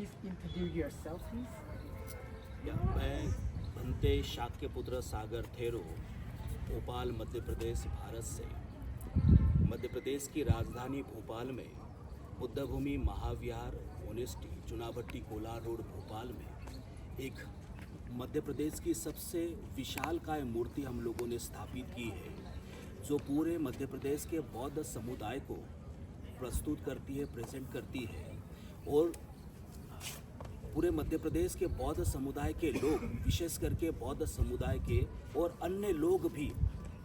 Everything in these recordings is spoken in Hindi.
please introduce yourself, please? मैं भंते शाक्यपुत्र सागर थेरो भोपाल मध्य प्रदेश भारत से मध्य प्रदेश की राजधानी भोपाल में बुद्ध भूमि महाविहार मोनेस्ट्री चुनाभट्टी कोलार रोड भोपाल में एक मध्य प्रदेश की सबसे विशालकाय मूर्ति हम लोगों ने स्थापित की है, जो पूरे मध्य प्रदेश के बौद्ध समुदाय को प्रस्तुत करती है, प्रेजेंट करती है। और पूरे मध्य प्रदेश के बौद्ध समुदाय के लोग, विशेष करके बौद्ध समुदाय के और अन्य लोग भी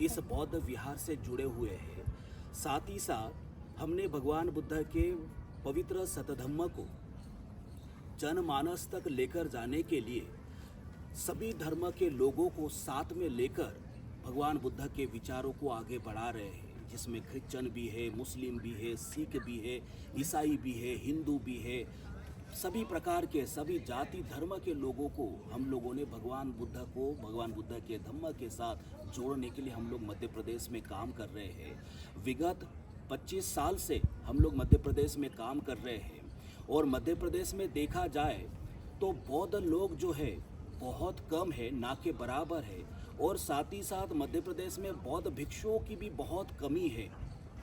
इस बौद्ध विहार से जुड़े हुए हैं। साथ ही साथ हमने भगवान बुद्ध के पवित्र सतधम्म को जनमानस तक लेकर जाने के लिए सभी धर्म के लोगों को साथ में लेकर भगवान बुद्ध के विचारों को आगे बढ़ा रहे हैं, जिसमें क्रिश्चियन भी है, मुस्लिम भी है, सिख भी है, ईसाई भी है, हिंदू भी है। सभी प्रकार के, सभी जाति धर्म के लोगों को हम लोगों ने भगवान बुद्ध के धम्म के साथ जोड़ने के लिए हम लोग मध्य प्रदेश में काम कर रहे हैं। विगत 25 साल से हम लोग मध्य प्रदेश में काम कर रहे हैं। और मध्य प्रदेश में देखा जाए तो बौद्ध लोग जो है बहुत कम है, ना के बराबर है। और साथ ही साथ मध्य प्रदेश में बौद्ध भिक्षुओं की भी बहुत कमी है।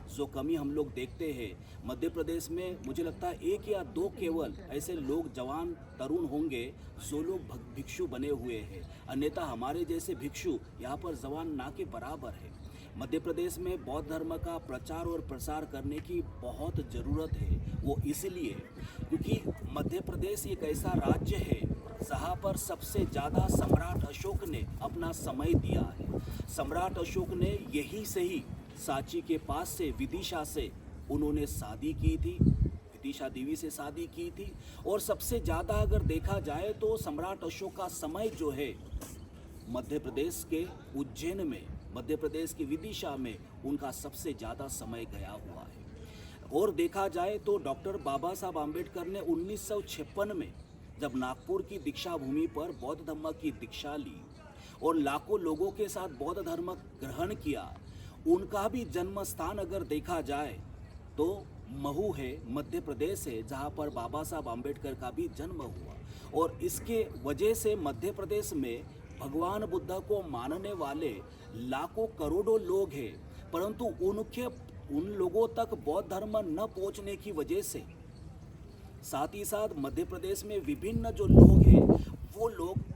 जो कमी हम लोग देखते हैं मध्य प्रदेश में, मुझे लगता है 1 या 2 केवल ऐसे लोग, जवान तरुण होंगे जो लोग भिक्षु बने हुए हैं। अन्यथा हमारे जैसे भिक्षु यहाँ पर जवान ना के बराबर है। मध्य प्रदेश में बौद्ध धर्म का प्रचार और प्रसार करने की बहुत ज़रूरत है। वो इसलिए क्योंकि मध्य प्रदेश एक ऐसा राज्य है जहाँ पर सबसे ज़्यादा सम्राट अशोक ने अपना समय दिया है। सम्राट अशोक ने यही से ही सांची के पास से विदिशा से उन्होंने शादी की थी, विदिशा देवी से शादी की थी। और सबसे ज़्यादा अगर देखा जाए तो सम्राट अशोक का समय जो है मध्य प्रदेश के उज्जैन में, मध्य प्रदेश की विदिशा में उनका सबसे ज़्यादा समय गया हुआ है। और देखा जाए तो डॉक्टर बाबा साहब आम्बेडकर ने 1956 में जब नागपुर की दीक्षा भूमि पर बौद्ध धर्म की दीक्षा ली और लाखों लोगों के साथ बौद्ध धर्म ग्रहण किया, उनका भी जन्म स्थान अगर देखा जाए तो महू है, मध्य प्रदेश है, जहाँ पर बाबा साहब आम्बेडकर का भी जन्म हुआ। और इसके वजह से मध्य प्रदेश में भगवान बुद्ध को मानने वाले लाखों करोड़ों लोग हैं, परंतु उन लोगों तक बौद्ध धर्म न पहुँचने की वजह से, साथ ही साथ मध्य प्रदेश में विभिन्न जो लोग हैं वो लोग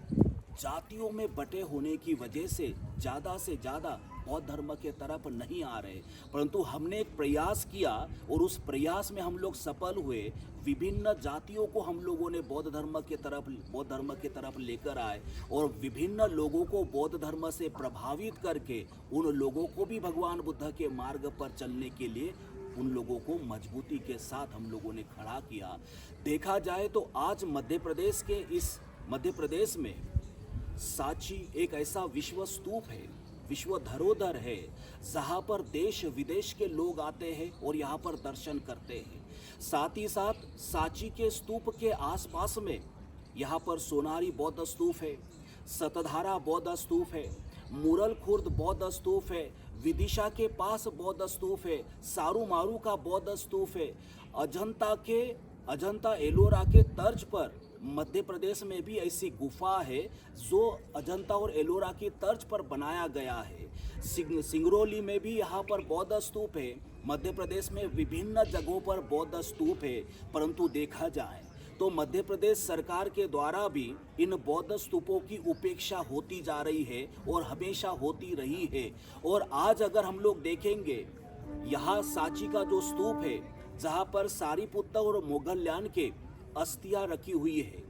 जातियों में बटे होने की वजह से ज़्यादा बौद्ध धर्म के तरफ नहीं आ रहे। परंतु हमने एक प्रयास किया और उस प्रयास में हम लोग सफल हुए। विभिन्न जातियों को हम लोगों ने बौद्ध धर्म के तरफ लेकर आए और विभिन्न लोगों को बौद्ध धर्म से प्रभावित करके उन लोगों को भी भगवान बुद्ध के मार्ग पर चलने के लिए उन लोगों को मजबूती के साथ हम लोगों ने खड़ा किया। देखा जाए तो आज मध्य प्रदेश में सांची एक ऐसा विश्व स्तूप है, विश्व धरोहर है, जहाँ पर देश विदेश के लोग आते हैं और यहाँ पर दर्शन करते हैं। साथ ही साथ सांची के स्तूप के आसपास में यहाँ पर सोनारी बौद्ध स्तूप है, सतधारा बौद्ध स्तूप है, मुरल खुर्द बौद्ध स्तूप है, विदिशा के पास बौद्ध स्तूप है, सारूमारू का बौद्ध स्तूप है, अजंता एलोरा के तर्ज पर मध्य प्रदेश में भी ऐसी गुफा है जो अजंता और एलोरा की तर्ज पर बनाया गया है। सिंगरौली में भी यहाँ पर बौद्ध स्तूप है। मध्य प्रदेश में विभिन्न जगहों पर बौद्ध स्तूप है। परंतु देखा जाए तो मध्य प्रदेश सरकार के द्वारा भी इन बौद्ध स्तूपों की उपेक्षा होती जा रही है और हमेशा होती रही है। और आज अगर हम लोग देखेंगे, यहाँ सांची का जो स्तूप है जहाँ पर सारीपुत्त और मोगल्यान के अस्थियां रखी हुई है,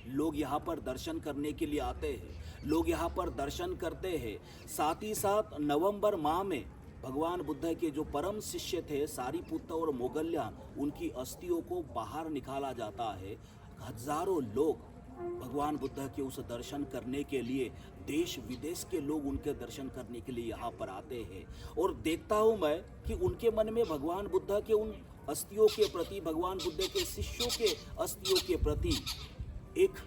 लोग यहाँ पर दर्शन करने के लिए आते हैं, लोग यहाँ पर दर्शन करते हैं। साथ ही साथ नवंबर माह में भगवान बुद्ध के जो परम शिष्य थे सारीपुत्त और मोगल्यान, उनकी अस्थियों को बाहर निकाला जाता है। हजारों लोग भगवान बुद्ध के उस दर्शन करने के लिए, देश विदेश के लोग उनके दर्शन करने के लिए यहाँ पर आते हैं। और देखता हूँ मैं कि उनके मन में भगवान बुद्ध के उन अस्थियों के प्रति, भगवान बुद्ध के शिष्यों के अस्थियों के प्रति एक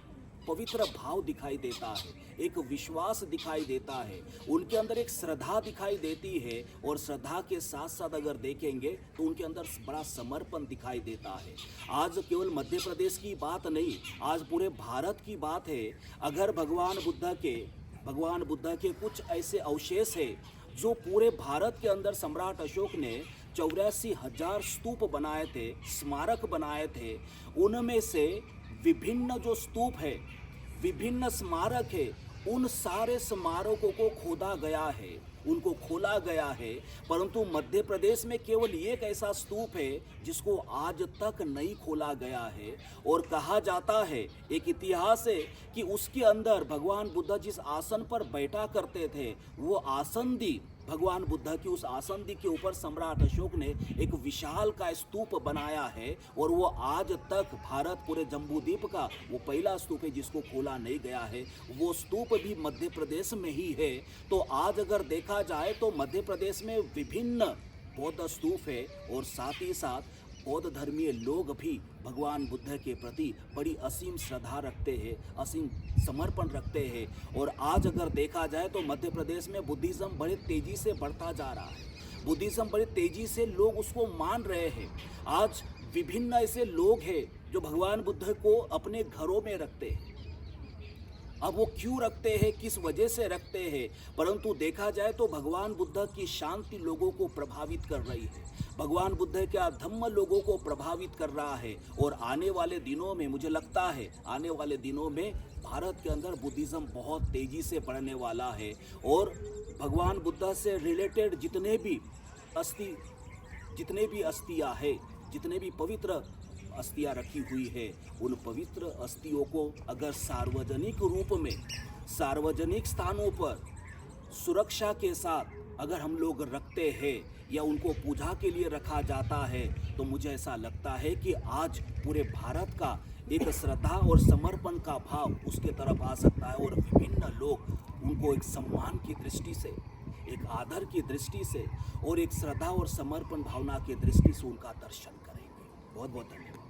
पवित्र भाव दिखाई देता है, एक विश्वास दिखाई देता है, उनके अंदर एक श्रद्धा दिखाई देती है। और श्रद्धा के साथ साथ अगर देखेंगे तो उनके अंदर बड़ा समर्पण दिखाई देता है। आज केवल मध्य प्रदेश की बात नहीं, आज पूरे भारत की बात है। अगर भगवान बुद्ध के कुछ ऐसे अवशेष है जो पूरे भारत के अंदर सम्राट अशोक ने 84,000 स्तूप बनाए थे, स्मारक बनाए थे, उनमें से विभिन्न जो स्तूप है, विभिन्न स्मारक है, उन सारे स्मारकों को खोदा गया है, उनको खोला गया है। परंतु मध्य प्रदेश में केवल एक ऐसा स्तूप है जिसको आज तक नहीं खोला गया है। और कहा जाता है, एक इतिहास है कि उसके अंदर भगवान बुद्ध जिस आसन पर बैठा करते थे, वो आसंदी, भगवान बुद्ध की उस आसंदी के ऊपर सम्राट अशोक ने एक विशाल का स्तूप बनाया है। और वो आज तक भारत पूरे जम्बूद्वीप का वो पहला स्तूप है जिसको खोला नहीं गया है। वो स्तूप भी मध्य प्रदेश में ही है। तो आज अगर देखा जाए तो मध्य प्रदेश में विभिन्न बौद्ध स्तूप है और साथ ही साथ बौद्ध धर्मीय लोग भी भगवान बुद्ध के प्रति बड़ी असीम श्रद्धा रखते हैं, असीम समर्पण रखते हैं। और आज अगर देखा जाए तो मध्य प्रदेश में बुद्धिज़्म बड़े तेज़ी से बढ़ता जा रहा है। बुद्धिज़्म बड़े तेज़ी से लोग उसको मान रहे हैं। आज विभिन्न ऐसे लोग हैं जो भगवान बुद्ध को अपने घरों में रखते हैं। अब वो क्यों रखते हैं, किस वजह से रखते हैं, परंतु देखा जाए तो भगवान बुद्ध की शांति लोगों को प्रभावित कर रही है। भगवान बुद्ध का धम्म लोगों को प्रभावित कर रहा है। और आने वाले दिनों में, मुझे लगता है आने वाले दिनों में भारत के अंदर बुद्धिज़्म बहुत तेज़ी से बढ़ने वाला है। और भगवान बुद्ध से रिलेटेड जितने भी अस्थियाँ है, जितने भी पवित्र अस्थियाँ रखी हुई है, उन पवित्र अस्थियों को अगर सार्वजनिक रूप में, सार्वजनिक स्थानों पर सुरक्षा के साथ अगर हम लोग रखते हैं या उनको पूजा के लिए रखा जाता है, तो मुझे ऐसा लगता है कि आज पूरे भारत का एक श्रद्धा और समर्पण का भाव उसके तरफ आ सकता है। और विभिन्न लोग उनको एक सम्मान की दृष्टि से, एक आदर की दृष्टि से और एक श्रद्धा और समर्पण भावना की दृष्टि से उनका दर्शन करेंगे। बहुत बहुत धन्यवाद।